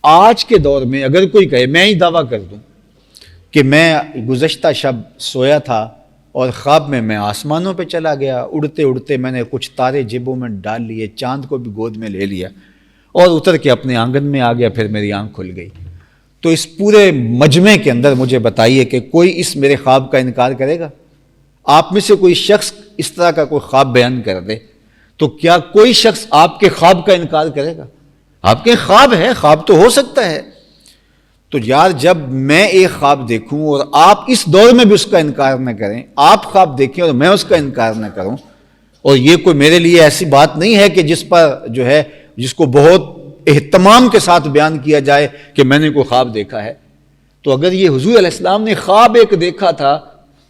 آج کے دور میں اگر کوئی کہے، میں ہی دعویٰ کر دوں کہ میں گزشتہ شب سویا تھا اور خواب میں آسمانوں پہ چلا گیا، اڑتے اڑتے میں نے کچھ تارے جیبوں میں ڈال لیے، چاند کو بھی گود میں لے لیا اور اتر کے اپنے آنگن میں آ گیا، پھر میری آنکھ کھل گئی، تو اس پورے مجمع کے اندر مجھے بتائیے کہ کوئی اس میرے خواب کا انکار کرے گا؟ آپ میں سے کوئی شخص اس طرح کا کوئی خواب بیان کر دے تو کیا کوئی شخص آپ کے خواب کا انکار کرے گا؟ آپ کے خواب ہے، خواب تو ہو سکتا ہے، تو یار جب میں ایک خواب دیکھوں اور آپ اس دور میں بھی اس کا انکار نہ کریں، آپ خواب دیکھیں اور میں اس کا انکار نہ کروں، اور یہ کوئی میرے لیے ایسی بات نہیں ہے کہ جس پر جو ہے جس کو بہت اہتمام کے ساتھ بیان کیا جائے کہ میں نے کوئی خواب دیکھا ہے، تو اگر یہ حضور علیہ السلام نے خواب ایک دیکھا تھا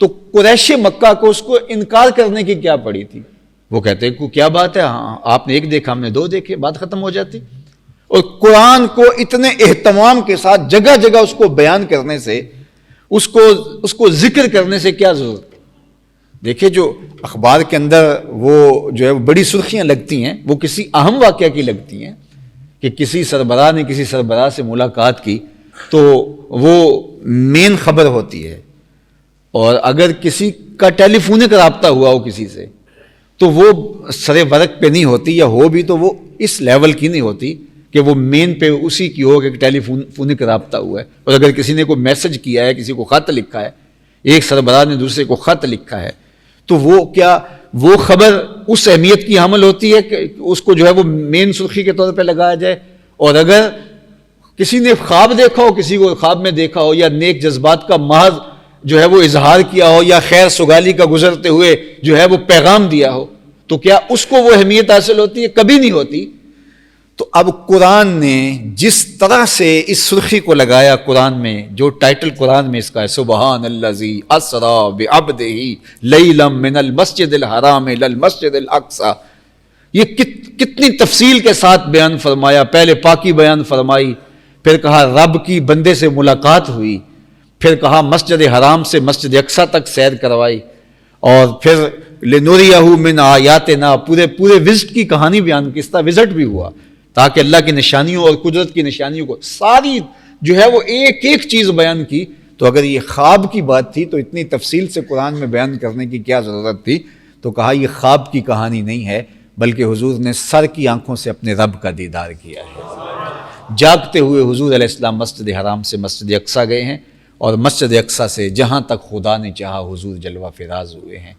تو قریش مکہ کو اس کو انکار کرنے کی کیا پڑی تھی؟ وہ کہتے ہیں کیا بات ہے، ہاں آپ نے ایک دیکھا ہم نے دو دیکھے، بات ختم ہو جاتی۔ اور قرآن کو اتنے اہتمام کے ساتھ جگہ جگہ اس کو بیان کرنے سے، اس کو ذکر کرنے سے کیا ضرورت ہے؟ دیکھیں جو اخبار کے اندر وہ جو ہے بڑی سرخیاں لگتی ہیں، وہ کسی اہم واقعہ کی لگتی ہیں کہ کسی سربراہ نے کسی سربراہ سے ملاقات کی تو وہ مین خبر ہوتی ہے، اور اگر کسی کا ٹیلی فونک رابطہ ہوا ہو کسی سے تو وہ سر ورق پہ نہیں ہوتی، یا ہو بھی تو وہ اس لیول کی نہیں ہوتی کہ وہ مین پہ اسی کی ہو کہ ٹیلی فونک رابطہ ہوا ہے۔ اور اگر کسی نے کوئی میسج کیا ہے، کسی کو خط لکھا ہے، ایک سربراہ نے دوسرے کو خط لکھا ہے، تو وہ کیا وہ خبر اس اہمیت کی حامل ہوتی ہے کہ اس کو جو ہے وہ مین سرخی کے طور پہ لگایا جائے؟ اور اگر کسی نے خواب دیکھا ہو، کسی کو خواب میں دیکھا ہو، یا نیک جذبات کا محض جو ہے وہ اظہار کیا ہو، یا خیر سگالی کا گزرتے ہوئے جو ہے وہ پیغام دیا ہو، تو کیا اس کو وہ اہمیت حاصل ہوتی ہے؟ کبھی نہیں ہوتی۔ تو اب قرآن نے جس طرح سے اس سرخی کو لگایا، قرآن میں جو ٹائٹل قرآن میں اس کا ہے، سبحان الذی اسری بعبدہ لیلا من المسجد الحرام الی المسجد الاقصی، یہ کتنی تفصیل کے ساتھ بیان فرمایا۔ پہلے پاکی بیان فرمائی، پھر کہا رب کی بندے سے ملاقات ہوئی، پھر کہا مسجد حرام سے مسجد اقصی تک سیر کروائی، اور پھر لنوریہ من آیاتنا، پورے وزٹ کی کہانی بیان کی، اس طرح وزٹ بھی ہوا تاکہ اللہ کی نشانیوں اور قدرت کی نشانیوں کو ساری جو ہے وہ ایک ایک چیز بیان کی۔ تو اگر یہ خواب کی بات تھی تو اتنی تفصیل سے قرآن میں بیان کرنے کی کیا ضرورت تھی؟ تو کہا یہ خواب کی کہانی نہیں ہے، بلکہ حضور نے سر کی آنکھوں سے اپنے رب کا دیدار کیا ہے۔ جاگتے ہوئے حضور علیہ السلام مسجد حرام سے مسجد اقصی گئے ہیں، اور مسجد اقصی سے جہاں تک خدا نے چاہا حضور جلوہ فراز ہوئے ہیں۔